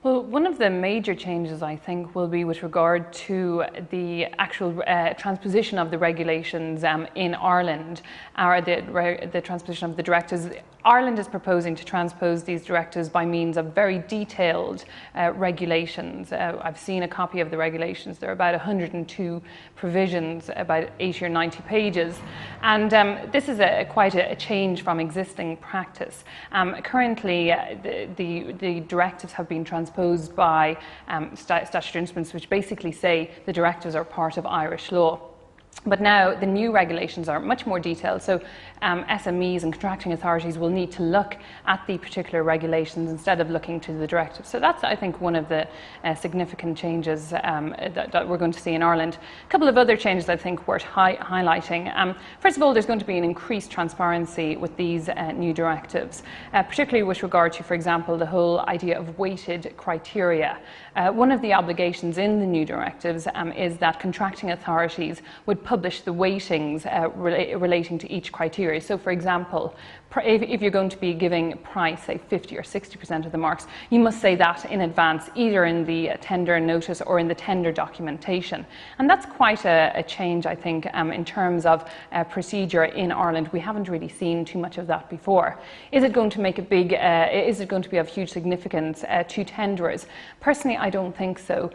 Well, one of the major changes, I think, will be with regard to the actual transposition of the regulations in Ireland, or the transposition of the directives. Ireland is proposing to transpose these directives by means of very detailed regulations. I've seen a copy of the regulations. There are about 102 provisions, about 80 or 90 pages. And this is quite a change from existing practice. Currently, the directives have been transposed by statutory instruments which basically say the directives are part of Irish law. But now the new regulations are much more detailed, so SMEs and contracting authorities will need to look at the particular regulations instead of looking to the directives. So that's, I think, one of the significant changes that we're going to see in Ireland. A couple of other changes I think worth highlighting. First of all, there's going to be an increased transparency with these new directives, particularly with regard to, for example, the whole idea of weighted criteria. One of the obligations in the new directives is that contracting authorities would publish the weightings relating to each criteria. So, for example, if you're going to be giving price, say 50 or 60% of the marks, you must say that in advance, either in the tender notice or in the tender documentation. And that's quite a change, I think, in terms of procedure in Ireland. We haven't really seen too much of that before. Is it going to make is it going to be of huge significance to tenderers? Personally, I don't think so,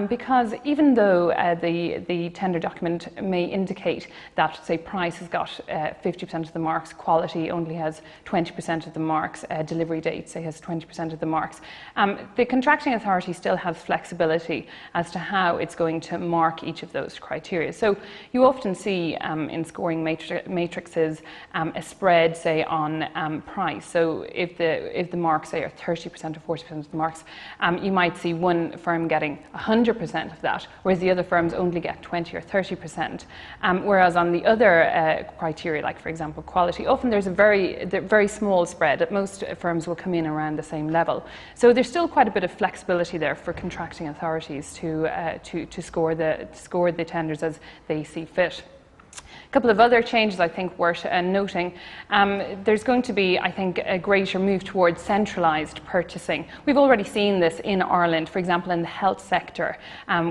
because even though the tender document may indicate that, say, price has got 50% of the marks, quality only has 20% of the marks, delivery date, say, has 20% of the marks. The contracting authority still has flexibility as to how it's going to mark each of those criteria. So you often see in scoring matrices a spread, say, on price. So if the marks, say, are 30% or 40% of the marks, you might see one firm getting 100% of that, whereas the other firms only get 20 or 30%. Whereas on the other criteria, like, for example, quality, often there's a very small spread. That most firms will come in around the same level. So there's still quite a bit of flexibility there for contracting authorities to score the tenders as they see fit. A couple of other changes I think worth noting. There's going to be, I think, a greater move towards centralised purchasing. We've already seen this in Ireland. For example, in the health sector,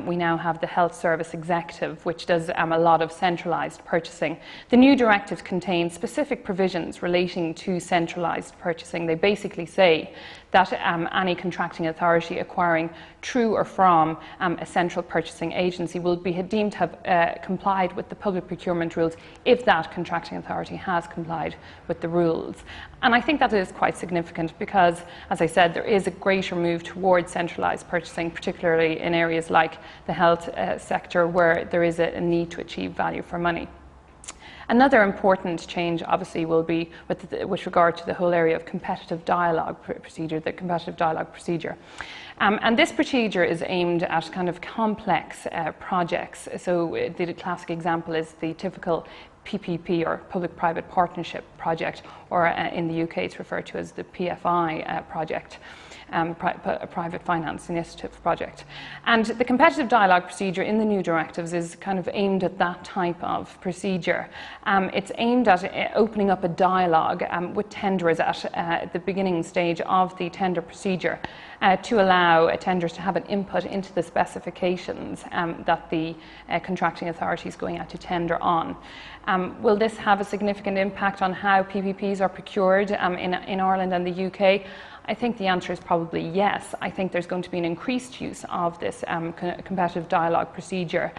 we now have the Health Service Executive, which does a lot of centralised purchasing. The new directives contain specific provisions relating to centralised purchasing. They basically say that any contracting authority acquiring through or from a central purchasing agency will be deemed to have complied with the public procurement rules if that contracting authority has complied with the rules. And I think that is quite significant because, as I said, there is a greater move towards centralised purchasing, particularly in areas like the health sector, where there is a need to achieve value for money. Another important change, obviously, will be with regard to the whole area of competitive dialogue procedure, the competitive dialogue procedure. And this procedure is aimed at kind of complex projects. So the classic example is the typical PPP, or public-private partnership project, or in the UK it's referred to as the PFI project. Private Finance Initiative project. And the competitive dialogue procedure in the new directives is kind of aimed at that type of procedure. It's aimed at opening up a dialogue with tenderers at the beginning stage of the tender procedure to allow tenders to have an input into the specifications that the contracting authority is going out to tender on. Will this have a significant impact on how PPPs are procured in Ireland and the UK? I think the answer is probably yes. I think there's going to be an increased use of this competitive dialogue procedure,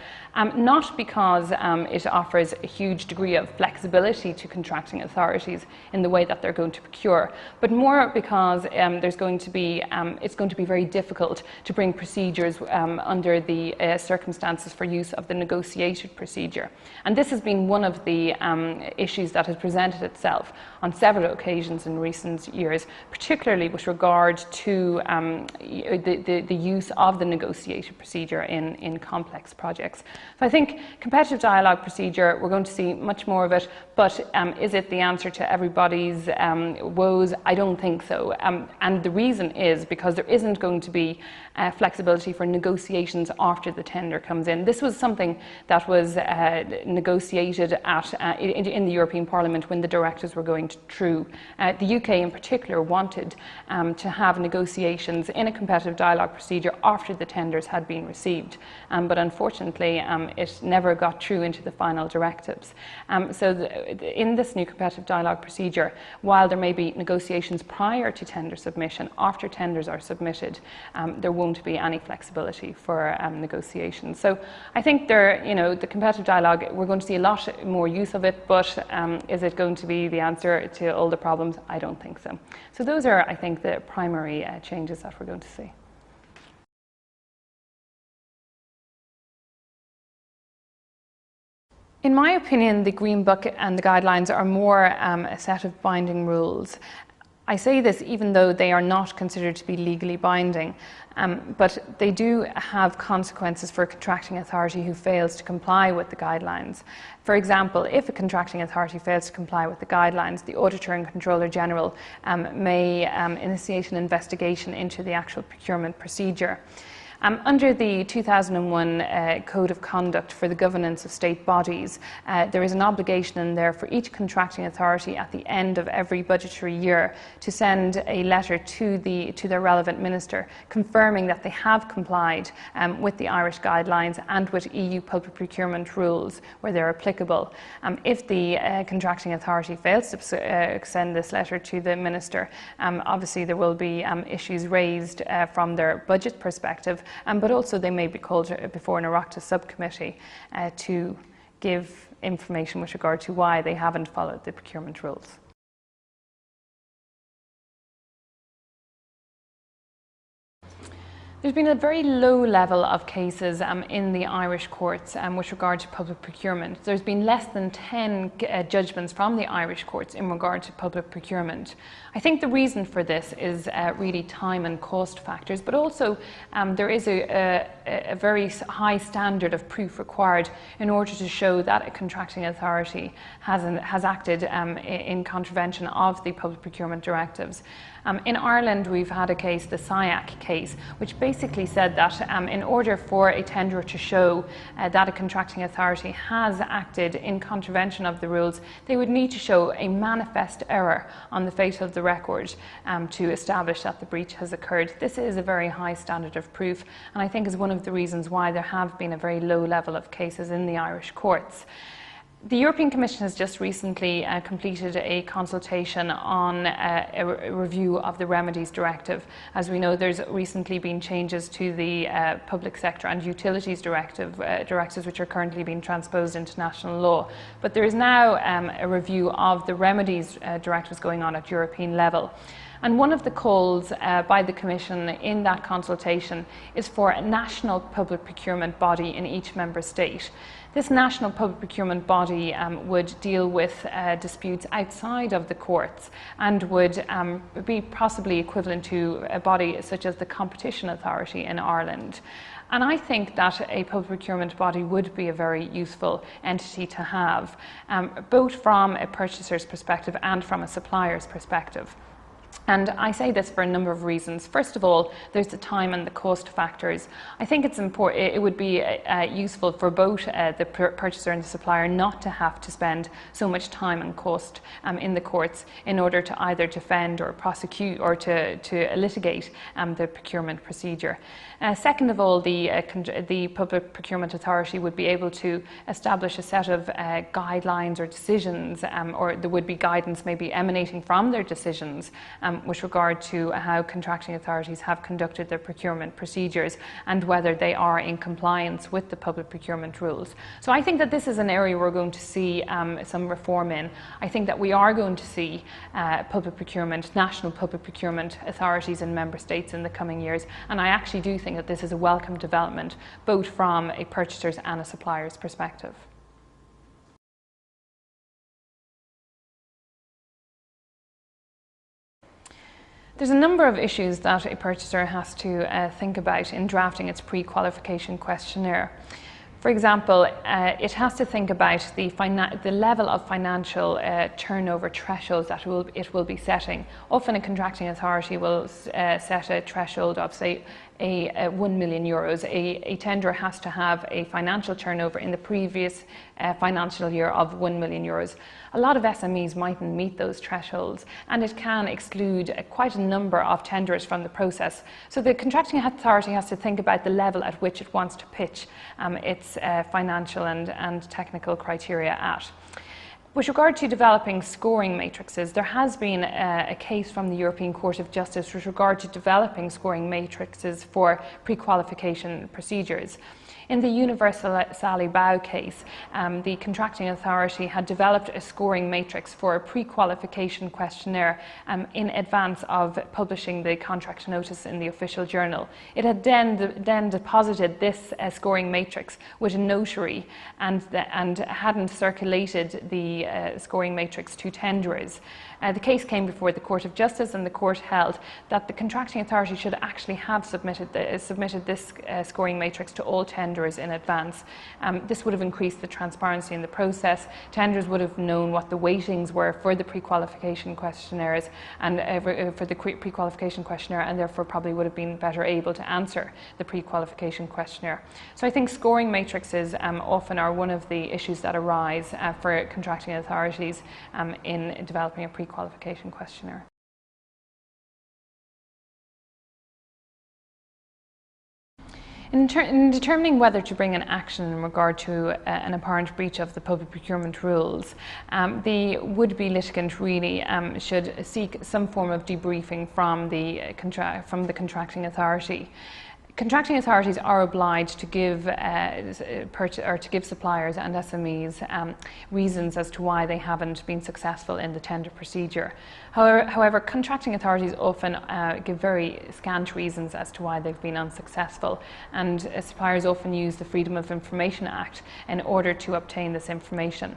not because it offers a huge degree of flexibility to contracting authorities in the way that they're going to procure, but more because it's going to be very difficult to bring procedures under the circumstances for use of the negotiated procedure. And this has been one of the issues that has presented itself on several occasions in recent years, particularly with regard to the use of the negotiated procedure in complex projects. So I think competitive dialogue procedure, we're going to see much more of it, but is it the answer to everybody's woes? I don't think so. And the reason is because there isn't going to be flexibility for negotiations after the tender comes in. This was something that was negotiated in the European Parliament when the directives were going through. The UK in particular wanted to have negotiations in a competitive dialogue procedure after the tenders had been received. But unfortunately, it never got through into the final directives. In this new competitive dialogue procedure, while there may be negotiations prior to tender submission, after tenders are submitted, there won't be any flexibility for negotiations. So I think the competitive dialogue, we're going to see a lot more use of it, but is it going to be the answer to all the problems? I don't think so. So those are, I think, the primary changes that we're going to see. In my opinion, the Green Book and the guidelines are more a set of binding rules. I say this even though they are not considered to be legally binding, but they do have consequences for a contracting authority who fails to comply with the guidelines. For example, if a contracting authority fails to comply with the guidelines, the Auditor and Controller General may initiate an investigation into the actual procurement procedure. Under the 2001 Code of Conduct for the Governance of State Bodies, there is an obligation in there for each contracting authority at the end of every budgetary year to send a letter to their relevant minister confirming that they have complied with the Irish guidelines and with EU public procurement rules where they're applicable. If the contracting authority fails to send this letter to the minister, obviously there will be issues raised from their budget perspective, but also they may be called before an Oireachtas subcommittee to give information with regard to why they haven't followed the procurement rules. There's been a very low level of cases in the Irish courts with regard to public procurement. There's been less than 10 judgments from the Irish courts in regard to public procurement. I think the reason for this is really time and cost factors, but also there is a very high standard of proof required in order to show that a contracting authority has acted in contravention of the public procurement directives. In Ireland, we've had a case, the SIAC case, which basically said that in order for a tenderer to show that a contracting authority has acted in contravention of the rules, they would need to show a manifest error on the face of the record to establish that the breach has occurred. This is a very high standard of proof, and I think is one of the reasons why there have been a very low level of cases in the Irish courts. The European Commission has just recently completed a consultation on a review of the Remedies Directive. As we know, there's recently been changes to the Public Sector and Utilities directives which are currently being transposed into national law. But there is now a review of the Remedies directives going on at European level. And one of the calls by the Commission in that consultation is for a national public procurement body in each member state. This national public procurement body would deal with disputes outside of the courts and would be possibly equivalent to a body such as the Competition Authority in Ireland. And I think that a public procurement body would be a very useful entity to have, both from a purchaser's perspective and from a supplier's perspective. And I say this for a number of reasons. First of all, there's the time and the cost factors. I think it's important, it would be useful for both the purchaser and the supplier not to have to spend so much time and cost in the courts in order to either defend or prosecute or to litigate the procurement procedure. Second of all, the Public Procurement Authority would be able to establish a set of guidelines or decisions, or there would be guidance maybe emanating from their decisions with regard to how contracting authorities have conducted their procurement procedures and whether they are in compliance with the public procurement rules. So I think that this is an area we're going to see some reform in. I think that we are going to see public procurement, national public procurement authorities in member states in the coming years, and I actually do think that this is a welcome development, both from a purchaser's and a supplier's perspective. There's a number of issues that a purchaser has to think about in drafting its pre-qualification questionnaire. For example, it has to think about the level of financial turnover thresholds that it will be setting. Often a contracting authority will set a threshold of, say, 1 million euros. A tenderer has to have a financial turnover in the previous financial year of 1 million euros. A lot of SMEs mightn't meet those thresholds, and it can exclude quite a number of tenderers from the process. So the contracting authority has to think about the level at which it wants to pitch its financial and technical criteria at. With regard to developing scoring matrices, there has been a case from the European Court of Justice with regard to developing scoring matrices for pre-qualification procedures. In the Universal-Bau case, the contracting authority had developed a scoring matrix for a pre-qualification questionnaire in advance of publishing the contract notice in the official journal. It had then deposited this scoring matrix with a notary and hadn't circulated the scoring matrix to tenderers. The case came before the Court of Justice, and the court held that the contracting authority should actually have submitted this scoring matrix to all tenderers in advance. This would have increased the transparency in the process. Tenderers would have known what the weightings were for the pre-qualification questionnaires and for the pre-qualification questionnaire, and therefore probably would have been better able to answer the pre-qualification questionnaire. So I think scoring matrices often are one of the issues that arise for contracting authorities in developing a pre-qualification questionnaire. In determining whether to bring an action in regard to an apparent breach of the public procurement rules, the would-be litigant really should seek some form of debriefing from the contracting authority. Contracting authorities are obliged to give suppliers and SMEs reasons as to why they haven't been successful in the tender procedure. However, contracting authorities often give very scant reasons as to why they've been unsuccessful, and suppliers often use the Freedom of Information Act in order to obtain this information.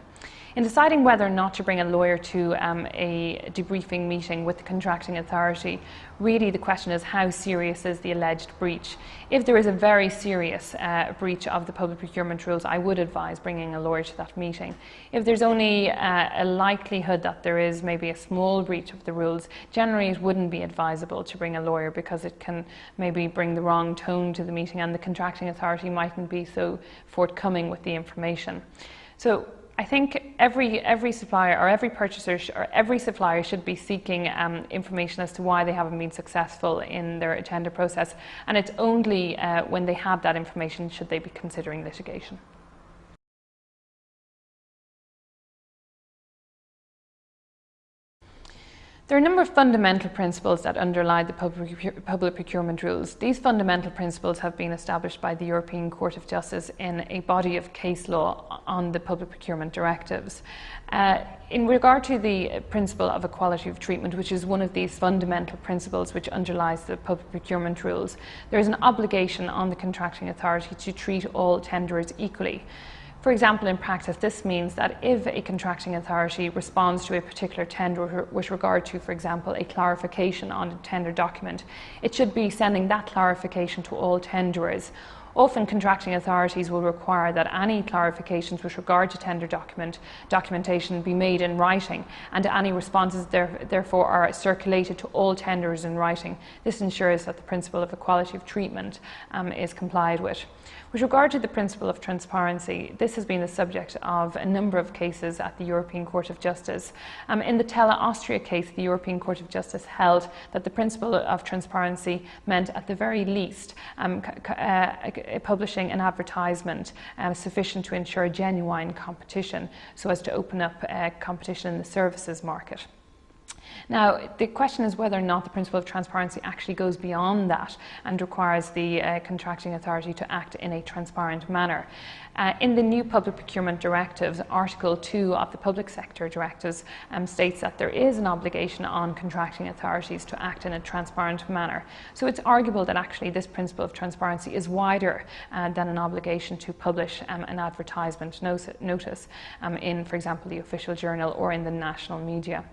In deciding whether or not to bring a lawyer to a debriefing meeting with the contracting authority, really the question is, how serious is the alleged breach? If there is a very serious breach of the public procurement rules, I would advise bringing a lawyer to that meeting. If there's only a likelihood that there is maybe a small breach of the rules, generally it wouldn't be advisable to bring a lawyer, because it can maybe bring the wrong tone to the meeting and the contracting authority mightn't be so forthcoming with the information. So I think every supplier or every purchaser or every supplier should be seeking information as to why they haven't been successful in their tender process, and it's only when they have that information should they be considering litigation. There are a number of fundamental principles that underlie the public procurement rules. These fundamental principles have been established by the European Court of Justice in a body of case law on the public procurement directives. In regard to the principle of equality of treatment, which is one of these fundamental principles which underlies the public procurement rules, there is an obligation on the contracting authority to treat all tenderers equally. For example, in practice, this means that if a contracting authority responds to a particular tender with regard to, for example, a clarification on a tender document, it should be sending that clarification to all tenderers. Often contracting authorities will require that any clarifications with regard to tender documentation be made in writing, and any responses therefore are circulated to all tenderers in writing. This ensures that the principle of equality of treatment is complied with. With regard to the principle of transparency, this has been the subject of a number of cases at the European Court of Justice. In the Tele Austria case, the European Court of Justice held that the principle of transparency meant, at the very least, publishing an advertisement sufficient to ensure genuine competition, so as to open up competition in the services market. Now, the question is whether or not the principle of transparency actually goes beyond that and requires the contracting authority to act in a transparent manner. In the new public procurement directives, Article 2 of the public sector directives states that there is an obligation on contracting authorities to act in a transparent manner. So it's arguable that actually this principle of transparency is wider than an obligation to publish an advertisement notice in, for example, the official journal or in the national media.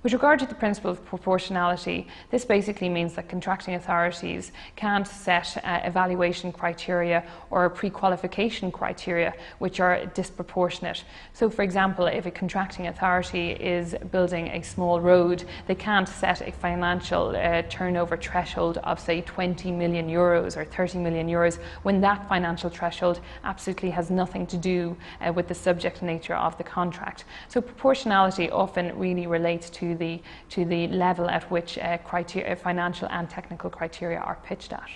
With regard to the principle of proportionality, this basically means that contracting authorities can't set evaluation criteria or pre-qualification criteria which are disproportionate. So, for example, if a contracting authority is building a small road, they can't set a financial turnover threshold of, say, 20 million euros or 30 million euros, when that financial threshold absolutely has nothing to do with the subject nature of the contract. So proportionality often really relates to the level at which financial and technical criteria are pitched at.